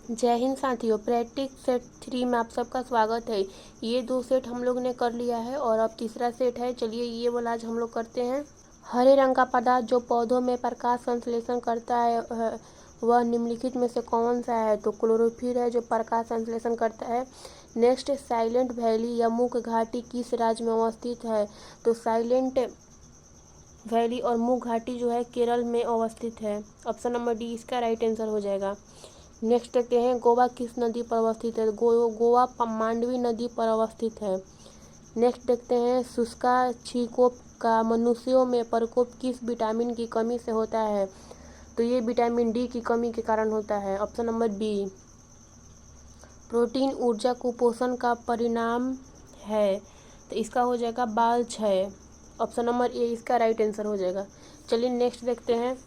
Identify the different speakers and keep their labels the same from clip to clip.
Speaker 1: जय हिंद साथियों, practice set 3 में आप सबका स्वागत है। ये 2 सेट हम लोग ने कर लिया है और अब तीसरा सेट है। चलिए ये वाला आज हम लोग करते हैं। हरे रंग का पदार्थ जो पौधों में प्रकाश संश्लेषण करता है वह निम्नलिखित में से कौन सा है? तो क्लोरोफिल है जो प्रकाश संश्लेषण करता है। नेक्स्ट, साइलेंट वैली या मूक घाटी किस राज्य में अवस्थित है? तो साइलेंट वैली और मूक घाटी जो है केरल में अवस्थित है। ऑप्शन नंबर डी इसका राइट आंसर हो जाएगा। नेक्स्ट देखते हैं, गोवा किस नदी पर अवस्थित है? गोवा मांडवी नदी पर अवस्थित है। नेक्स्ट देखते हैं, शुष्का छींकों का मनुष्यों में प्रकोप किस विटामिन की कमी से होता है? तो ये विटामिन डी की कमी के कारण होता है। Option number B. प्रोटीन ऊर्जा कुपोषण का परिणाम है, तो इसका हो जाएगा बाल क्षय। ऑप्शन नंबर ए इसका राइट आंसर हो जाएगा। चलिए नेक्स्ट देखते हैं,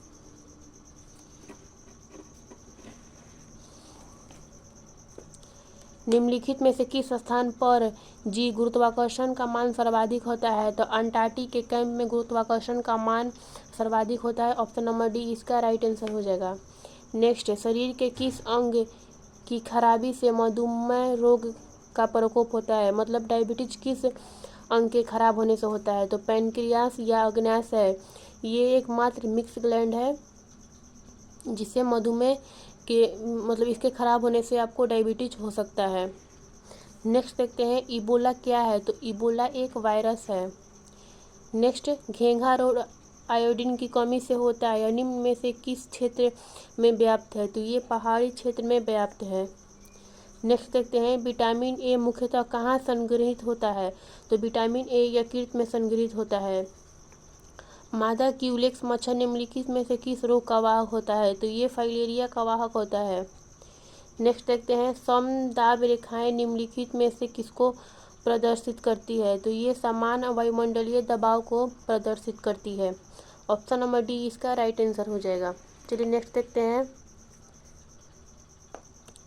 Speaker 1: निम्नलिखित में से किस स्थान पर जी गुरुत्वाकर्षण का मान सर्वाधिक होता है? तो अंटार्कटिक के कैंप में गुरुत्वाकर्षण का मान सर्वाधिक होता है। ऑप्शन नंबर डी इसका राइट आंसर हो जाएगा। नेक्स्ट, शरीर के किस अंग की खराबी से मधुमेह रोग का प्रकोप होता है? मतलब डायबिटीज किस अंग के खराब होने से होता है? तो पैनक्रियास या अग्न्याशय, ये एकमात्र मिक्स ग्लैंड है जिससे मधुमेह के मतलब इसके खराब होने से आपको डायबिटीज हो सकता है। नेक्स्ट देखते हैं, इबोला क्या है? तो इबोला एक वायरस है। नेक्स्ट, घेंघा रोग आयोडीन की कमी से होता है, निम्न में से किस क्षेत्र में व्याप्त है? तो ये पहाड़ी क्षेत्र में व्याप्त है। नेक्स्ट देखते हैं, विटामिन ए मुख्यतः कहाँ संग्रहित होता है? तो विटामिन ए यकृत में संग्रहित होता है। मादा क्यूलेक्स मच्छर निम्नलिखित में से किस रोग का वाहक होता है? तो ये फाइलेरिया का वाहक होता है। नेक्स्ट देखते हैं, समदाब रेखाएं निम्नलिखित में से किसको प्रदर्शित करती है? तो ये समान वायुमंडलीय दबाव को प्रदर्शित करती है। ऑप्शन नंबर डी इसका राइट आंसर हो जाएगा। चलिए नेक्स्ट देखते हैं,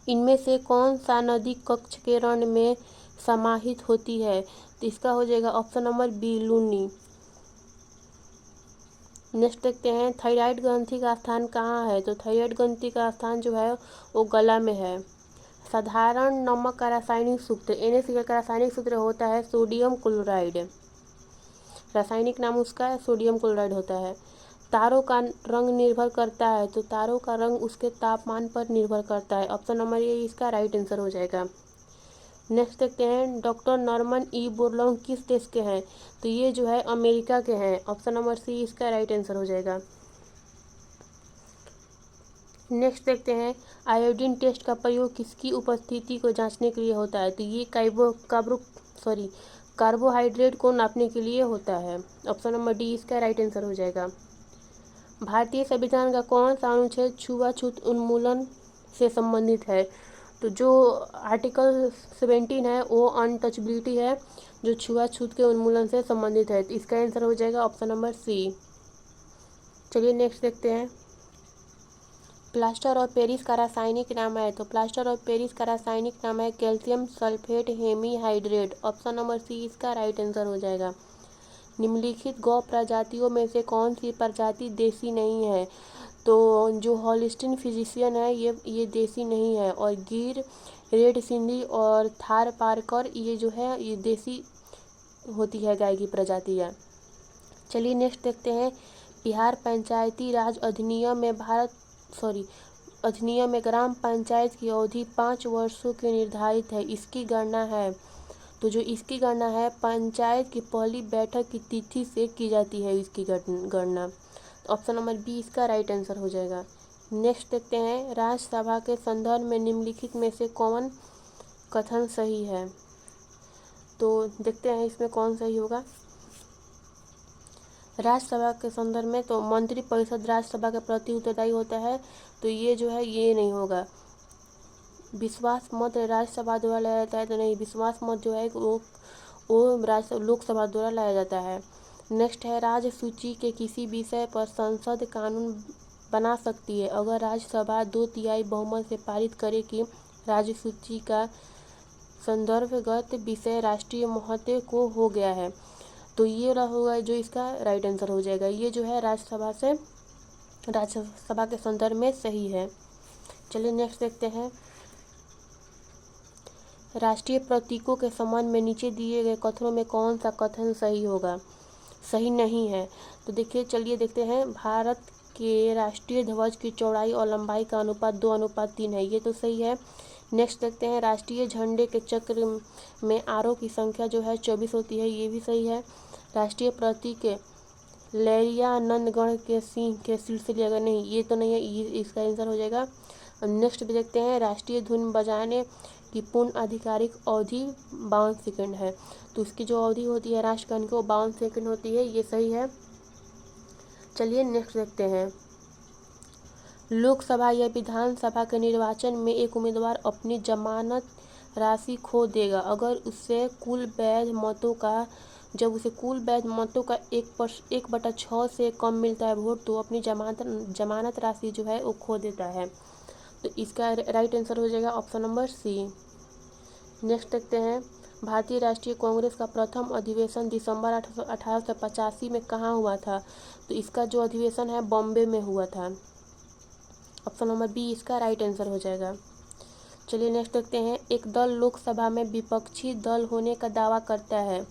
Speaker 1: इनमें से कौन सा नदी कक्ष के रण में समाहित होती है? तो इसका हो जाएगा option number B Luni. Next देखते हैं, थायराइड ग्रंथि का स्थान कहाँ है? तो थायराइड ग्रंथि का स्थान जो है वो गला में है। साधारण नमक का रासायनिक सूत्र NaCl का रासायनिक सूत्र होता है सोडियम क्लोराइड। रासायनिक नाम उसका है सोडियम क्लोराइड होता है। तारों का रंग निर्भर करता है, तो तारों का रंग उसके तापमान पर निर्भर करता है। ऑप्शन नंबर ए इसका राइट आंसर हो जाएगा। नेक्स्ट देखते हैं, डॉक्टर नॉर्मन ई बोरलॉग किस देश के हैं? तो ये जो है अमेरिका के हैं। ऑप्शन नंबर सी इसका राइट आंसर हो जाएगा। नेक्स्ट देखते हैं, आयोडीन टेस्ट का प्रयोग किसकी उपस्थिति को जांचने के लिए होता है? तो ये कार्बोहाइड्रेट को नापने के लिए होता है। ऑप्शन नंबर डी इसका राइट आंसर हो जाएगा। भारतीय संविधान का कौन सा अनुच्छेद छुआछूत उन्मूलन से संबंधित है? तो जो आर्टिकल 17 है वो अनटचबिलिटी है, जो छुआछूत के उन्मूलन से संबंधित है। तो इसका आंसर हो जाएगा ऑप्शन नंबर सी। चलिए नेक्स्ट देखते हैं, प्लास्टर ऑफ पेरिस का रासायनिक नाम है? तो प्लास्टर ऑफ पेरिस का रासायनिक नाम है calcium sulphate hemihydrate. Option number C इसका राइट आंसर हो जाएगा। निम्नलिखित गौ प्रजातियों में से कौन सी प्रजाति देसी नहीं है? तो जो हॉलिस्टीन फिजिशियन है ये देसी नहीं है, और गिर, रेड सिंधी और थार पारकर ये जो है ये देसी होती है गाय की प्रजातियाँ। चलिए नेक्स्ट देखते हैं, बिहार पंचायती राज अधिनियम में अधिनियम में ग्राम पंचायत की अवधि 5 वर्षों की निर्धारित है। इसकी गणना है, तो जो इसकी गणना है पंचायत की पहली बैठक की तिथि से की जाती है इसकी गणना। ऑप्शन नंबर बी इसका राइट आंसर हो जाएगा। नेक्स्ट देखते हैं, राज्यसभा के संदर्भ में निम्नलिखित में से कौन कथन सही है? तो देखते हैं इसमें कौन सही होगा। राज्यसभा के संदर्भ में तो मंत्रिपरिषद राज्यसभा के प्रति उत्तरदायी होता है, तो ये जो है ये नहीं होगा। विश्वास मत राज्यसभा द्वारा लाया जाता है, तो नहीं, विश्वास मत जो है वो लोकसभा द्वारा लाया जाता है। नेक्स्ट है, राज्य सूची के किसी विषय पर संसद कानून बना सकती है अगर राज्यसभा 2/3 बहुमत से पारित करे कि राज्य सूची का संदर्भगत विषय राष्ट्रीय महत्व को हो गया है। तो ये होगा जो इसका राइट आंसर हो जाएगा। ये जो है राज्यसभा के संदर्भ में सही है। चलिए नेक्स्ट देखते हैं। राष्ट्रीय प्रतीकों के संबंध में नीचे दिए गए कथनों में कौन सा कथन सही होगा, सही नहीं है। तो देखिए, चलिए देखते हैं। भारत के राष्ट्रीय ध्वज की चौड़ाई और लंबाई का अनुपात 2:3 है, ये तो सही है। नेक्स्ट देखते हैं। राष्ट्रीय झंडे के चक्र में आरों की संख्या जो है 24 होती है, ये भी सही है। राष्ट्रीय प्रतीक लहरिया नंदगढ़ के सिंह के सिलसिले, अगर नहीं, ये तो नहीं है, ये इसका आंसर हो जाएगा। नेक्स्ट भी देखते हैं। राष्ट्रीय धुन बजाने की पूर्ण आधिकारिक अवधि 52 सेकंड है, तो इसकी जो अवधि होती है राष्ट्रगान की वो 52 सेकंड होती है, ये सही है। चलिए नेक्स्ट देखते हैं। लोकसभा या विधानसभा के निर्वाचन में एक उम्मीदवार अपनी जमानत राशि खो देगा अगर उसे कुल वैध मतों का जब उसे कुल वैध मतों का 1/6 से कम मिलता है वोट, तो अपनी जमानत राशि जो है वो खो देता है। तो इसका राइट आंसर हो जाएगा ऑप्शन नंबर सी। नेक्स्ट देखते हैं। भारतीय राष्ट्रीय कांग्रेस का प्रथम अधिवेशन दिसंबर 1885 में कहाँ हुआ था, तो इसका जो अधिवेशन है बॉम्बे में हुआ था। ऑप्शन नंबर बी इसका राइट आंसर हो जाएगा। चलिए नेक्स्ट देखते हैं। एक दल लोकसभा में विपक्षी दल होने का दावा करता है,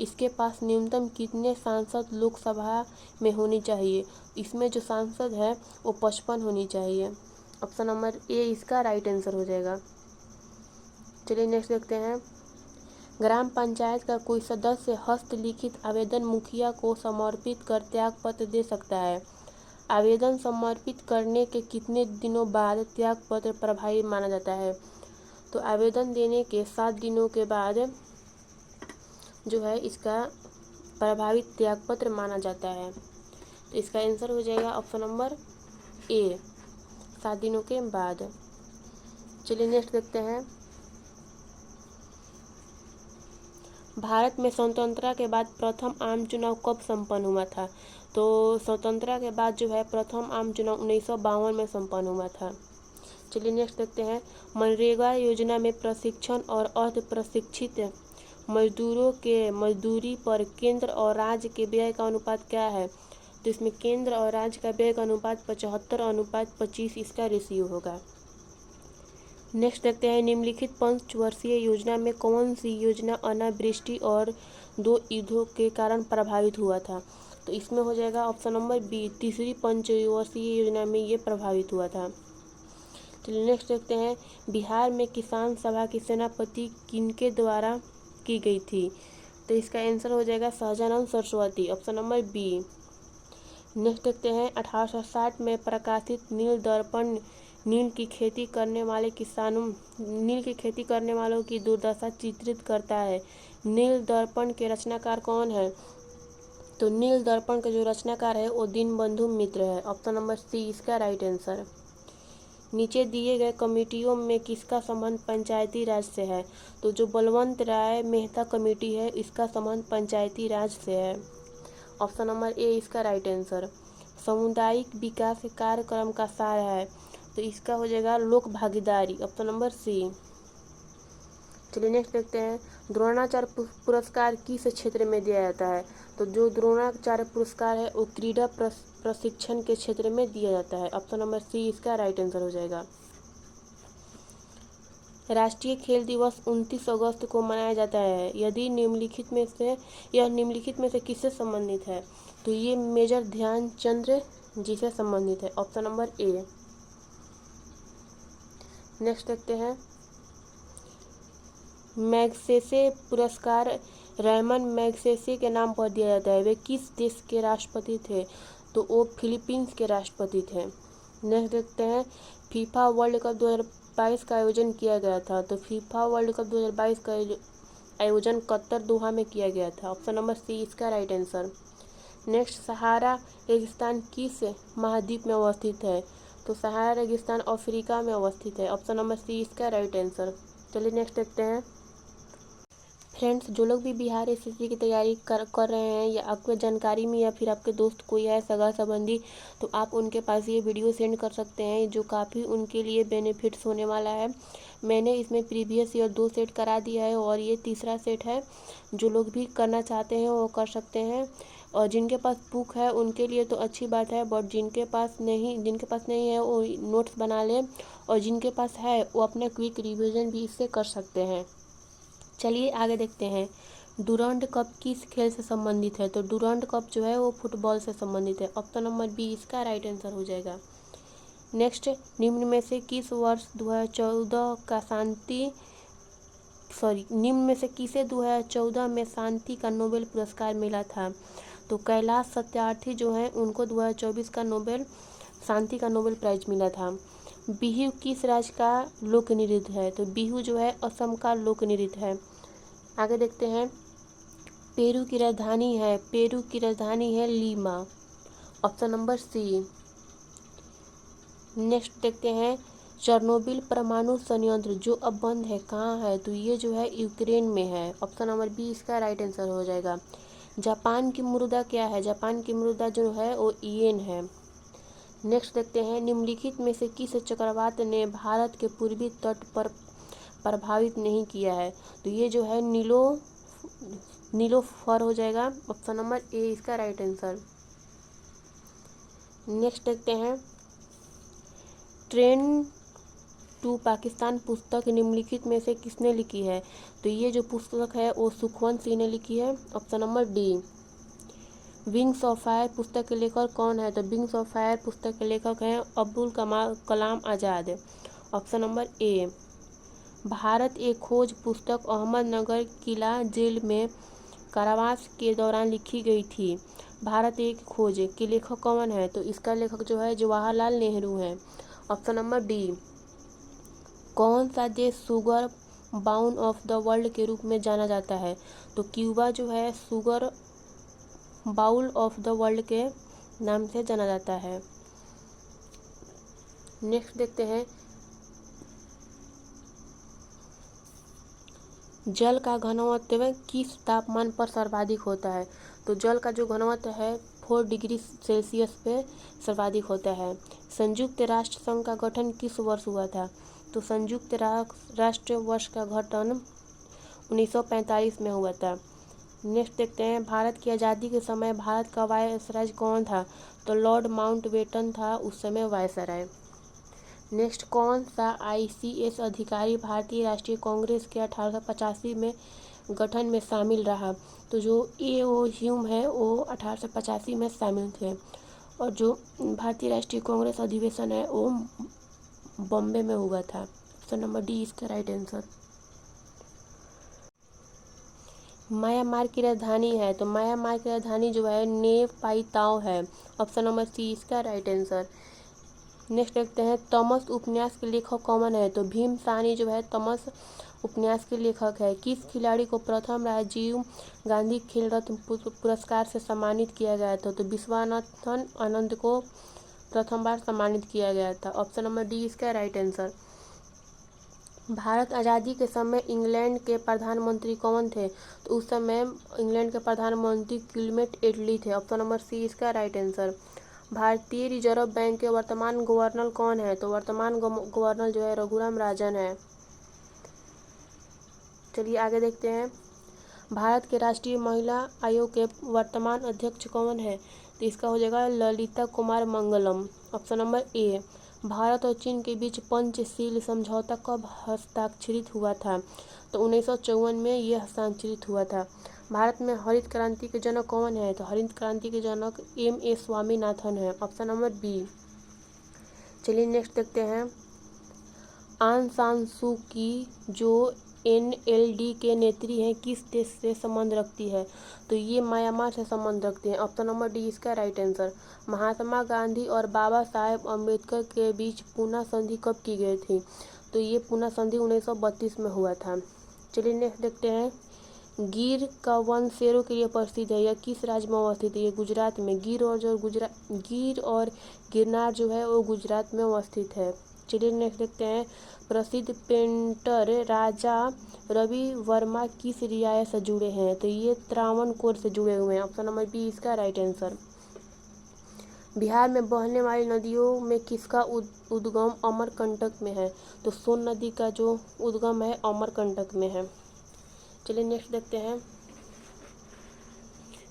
Speaker 1: इसके पास न्यूनतम कितने सांसद लोकसभा में होनी चाहिए। इसमें जो सांसद है वो 55 होनी चाहिए। ऑप्शन नंबर ए इसका राइट आंसर हो जाएगा। चलिए नेक्स्ट देखते हैं। ग्राम पंचायत का कोई सदस्य हस्तलिखित आवेदन मुखिया को समर्पित कर त्यागपत्र दे सकता है। आवेदन समर्पित करने के कितने दिनों बाद त्यागपत्र प्रभावी माना जाता है, तो आवेदन देने के 7 दिनों के बाद जो है इसका प्रभावित त्यागपत्र माना जाता है। तो इसका आंसर हो जाएगा ऑप्शन नंबर ए, 7 दिनों के बाद। चलिए नेक्स्ट देखते हैं। भारत में स्वतंत्रता के बाद प्रथम आम चुनाव कब संपन्न हुआ था, तो स्वतंत्रता के बाद जो है प्रथम आम चुनाव 1952 में संपन्न हुआ था। चलिए नेक्स्ट देखते हैं। मनरेगा योजना में प्रशिक्षण और अर्ध प्रशिक्षित मजदूरों के मजदूरी पर केंद्र और राज्य के व्यय का अनुपात क्या है, तो इसमें केंद्र और राज्य का व्यय का अनुपात 75:25 इसका रेशियो होगा। नेक्स्ट देखते हैं। निम्नलिखित पंचवर्षीय योजना में कौन सी योजना अनावृष्टि और 2 युद्धों के कारण प्रभावित हुआ था, तो इसमें हो जाएगा ऑप्शन नंबर बी, तीसरी पंचवर्षीय योजना में ये प्रभावित हुआ था। चलिए नेक्स्ट देखते हैं। बिहार में किसान सभा की सेनापति किनके द्वारा की गई थी, तो इसका आंसर हो जाएगा Sahajanand Saraswati. Option number B. Next देखते हैं। 1860 में प्रकाशित नील दर्पण नील की खेती करने वालों की दुर्दशा चित्रित करता है। नील दर्पण के रचनाकार कौन है, तो नील दर्पण का जो रचनाकार है वो दीनबंधु मित्र है। ऑप्शन नंबर सी इसका राइट आंसर। नीचे दिए गए कमेटियों में किसका संबंध पंचायती राज से है, तो जो बलवंत राय मेहता कमेटी है इसका संबंध पंचायती राज से है। ऑप्शन नंबर ए इसका राइट आंसर। सामुदायिक विकास कार्यक्रम का सार है, तो इसका हो जाएगा लोक भागीदारी। Option number C. चलिए नेक्स्ट देखते हैं। द्रोणाचार्य पुरस्कार किस क्षेत्र में दिया जाता है, तो जो द्रोणाचार्य पुरस्कार है वो क्रीड़ा प्रशिक्षण के क्षेत्र में दिया जाता है। ऑप्शन नंबर सी इसका राइट आंसर हो जाएगा। राष्ट्रीय खेल दिवस 29 अगस्त को मनाया जाता है, यह निम्नलिखित में से किससे संबंधित है, तो ये मेजर ध्यानचंद जी से संबंधित है। ऑप्शन नंबर ए। नेक्स्ट देखते हैं। मैग्सेसे पुरस्कार रेमन मैग्सेसे के नाम पर दिया जाता है, वे किस देश के राष्ट्रपति थे, तो वो फिलीपींस के राष्ट्रपति थे। नेक्स्ट देखते हैं। फीफा वर्ल्ड कप 2022 का आयोजन किया गया था, तो फीफा वर्ल्ड कप 2022 का आयोजन कतर दोहा में किया गया था। ऑप्शन नंबर सी इसका राइट आंसर। नेक्स्ट। सहारा रेगिस्तान किस महाद्वीप में अवस्थित है, तो सहारा रेगिस्तान अफ्रीका में अवस्थित है। ऑप्शन नंबर सी इसका राइट आंसर। चलिए नेक्स्ट देखते हैं। फ्रेंड्स, जो लोग भी बिहार एसएससी की तैयारी कर रहे हैं या आपको जानकारी में या फिर आपके दोस्त कोई है सगा संबंधी, तो आप उनके पास ये वीडियो सेंड कर सकते हैं, जो काफ़ी उनके लिए बेनिफिट्स होने वाला है। मैंने इसमें प्रीवियस ईयर 2 सेट करा दिया है और ये तीसरा सेट है। जो लोग भी करना चाहते हैं वो कर सकते हैं, और जिनके पास बुक है उनके लिए तो अच्छी बात है, बट जिनके पास नहीं है वो नोट्स बना लें और जिनके पास है वो अपना क्विक रिवीजन भी इससे कर सकते हैं। चलिए आगे देखते हैं, डूरंड कप किस खेल से संबंधित है? तो डूरंड कप जो है वो फुटबॉल से संबंधित है। ऑप्शन नंबर बी इसका राइट आंसर हो जाएगा। नेक्स्ट, निम्न में से किस वर्ष 2014 का निम्न में से किसे 2014 में शांति का नोबेल पुरस्कार मिला था? तो कैलाश सत्यार्थी जो हैं उनको 2024 का शांति का नोबेल प्राइज मिला था। बिहू किस राज्य का लोक नृत्य है? तो बिहू जो है असम का लोक नृत्य है। आगे देखते हैं, पेरू की राजधानी है Lima. Option number C. Next देखते हैं, चेरनोबिल परमाणु संयंत्र जो अब बंद है कहाँ है? तो ये जो है यूक्रेन में है। ऑप्शन नंबर बी इसका राइट आंसर हो जाएगा। जापान की मुद्रा क्या है? जापान की मुद्रा जो है वो येन है। नेक्स्ट देखते हैं, निम्नलिखित में से किस चक्रवात ने भारत के पूर्वी तट पर प्रभावित नहीं किया है? तो ये जो है नीलोफर हो जाएगा। ऑप्शन नंबर ए इसका राइट आंसर। नेक्स्ट देखते हैं, ट्रेन टू पाकिस्तान पुस्तक निम्नलिखित में से किसने लिखी है? तो ये जो पुस्तक है वो सुखवंत सिंह ने लिखी है। Option number D. Wings of fire पुस्तक के लेखक कौन है? तो विंग्स ऑफ फायर पुस्तक के लेखक हैं Abdul Kalam Azad. Option number A. Bharat Ek Khoj पुस्तक अहमदनगर किला जेल में कारावास के दौरान लिखी गई थी। भारत एक खोज के लेखक कौन है? तो इसका लेखक जो है जवाहरलाल नेहरू हैं। Option number D. कौन सा देश sugar Bhawan of the world के रूप में जाना जाता है? तो क्यूबा जो है sugar bowl of the world के नाम से जाना जाता है। नेक्स्ट देखते हैं, जल का घनत्व किस तापमान पर सर्वाधिक होता है? तो जल का जो घनत्व है 4 डिग्री सेल्सियस पे सर्वाधिक होता है। संयुक्त राष्ट्र संघ का गठन किस वर्ष हुआ था? तो संयुक्त राष्ट्र वर्ष का गठन 1945 में हुआ था। नेक्स्ट देखते हैं, भारत की आज़ादी के समय भारत का वायसराय कौन था? तो लॉर्ड माउंटबेटन था उस समय वायसराय। नेक्स्ट, कौन सा ICS अधिकारी भारतीय राष्ट्रीय कांग्रेस के 1885 में गठन में शामिल रहा? तो जो AO ह्यूम है वो 1885 में शामिल थे। और जो भारतीय राष्ट्रीय कांग्रेस अधिवेशन है वो बॉम्बे में हुआ था। ऑप्शन नंबर डी इसका राइट आंसर। म्यांमार की राजधानी है, तो म्यांमार की राजधानी जो है नेपीताओ है। ऑप्शन नंबर सी इसका राइट आंसर। नेक्स्ट देखते हैं, तमस उपन्यास के लेखक कौन है? तो भीम साहनी जो है तमस उपन्यास के लेखक है। किस खिलाड़ी को प्रथम राजीव गांधी खेल रत्न पुरस्कार से सम्मानित किया गया था? तो विश्वनाथन आनंद को प्रथम बार सम्मानित किया गया था। ऑप्शन नंबर डी इसका राइट आंसर। भारत आज़ादी के समय इंग्लैंड के प्रधानमंत्री कौन थे? तो उस समय इंग्लैंड के प्रधानमंत्री क्लेमेंट एटली थे। ऑप्शन नंबर सी इसका राइट आंसर। भारतीय रिजर्व बैंक के वर्तमान गवर्नर कौन है? तो वर्तमान गवर्नर जो है रघुराम राजन है। चलिए आगे देखते हैं, भारत के राष्ट्रीय महिला आयोग के वर्तमान अध्यक्ष कौन है? तो इसका हो जाएगा Lalita Kumar Mangalam. Option number A. Bharat और चीन के बीच पंचशील समझौता कब हस्ताक्षरित हुआ था? तो 1954 में यह हस्ताक्षरित हुआ था। भारत में हरित क्रांति के जनक कौन है? तो हरित क्रांति के जनक M.A. स्वामीनाथन है। Option number B. चलिए नेक्स्ट देखते हैं, आंग सान सू की जो NLD के नेत्री हैं किस देश से संबंध रखती है? तो ये म्यांमार से संबंध रखती हैं। ऑप्शन नंबर डी इसका राइट आंसर। महात्मा गांधी और बाबा साहेब अम्बेडकर के बीच पूना संधि कब की गई थी? तो ये पूना संधि 1932 में हुआ था। चलिए नेक्स्ट देखते हैं, गिर का वन शेरों के लिए प्रसिद्ध है, यह किस राज्य में अवस्थित है? ये गुजरात में। गिर और गिरनार जो है वो गुजरात में अवस्थित है। चलिए नेक्स्ट देखते हैं, प्रसिद्ध पेंटर राजा रवि वर्मा किस रियासत से जुड़े हैं? तो ये त्रावणकोर से जुड़े हुए हैं। ऑप्शन नंबर बी इसका राइट आंसर। बिहार में बहने वाली नदियों में किसका उद्गम अमरकंटक में है? तो सोन नदी का जो उद्गम है अमरकंटक में है। चलिए नेक्स्ट देखते हैं,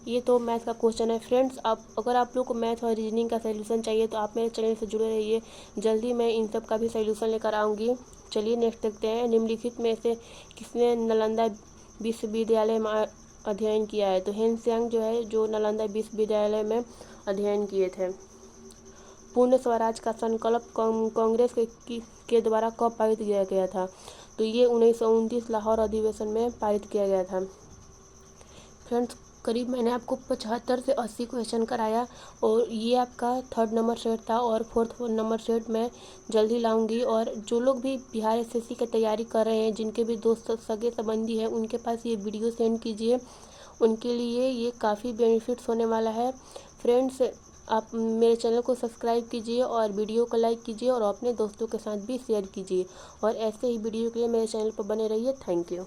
Speaker 1: ये तो मैथ का क्वेश्चन है फ्रेंड्स। आप अगर आप लोग को मैथ और रीजनिंग का सलूशन चाहिए तो आप मेरे चैनल से जुड़े रहिए, जल्दी मैं इन सब का भी सलूशन लेकर आऊँगी। चलिए नेक्स्ट देखते हैं, निम्नलिखित में से किसने नालंदा विश्वविद्यालय में अध्ययन किया है। तो हेन सेंग जो है, जो नालंदा विश्वविद्यालय में अध्ययन किए थे। पूर्ण स्वराज का संकल्प कांग्रेस के द्वारा कब पारित किया गया था। तो ये 1929 लाहौर अधिवेशन में पारित किया गया था। फ्रेंड्स, करीब मैंने आपको 75 से 80 क्वेश्चन कराया और ये आपका 3rd नंबर सेट था और 4th नंबर सेट मैं जल्दी लाऊंगी। और जो लोग भी बिहार एसएससी की तैयारी कर रहे हैं, जिनके भी दोस्त सगे संबंधी हैं, उनके पास ये वीडियो सेंड कीजिए, उनके लिए ये काफ़ी बेनिफिट्स होने वाला है। फ्रेंड्स, आप मेरे चैनल को सब्सक्राइब कीजिए और वीडियो को लाइक कीजिए और अपने दोस्तों के साथ भी शेयर कीजिए और ऐसे ही वीडियो के लिए मेरे चैनल पर बने रहिए। Thank you.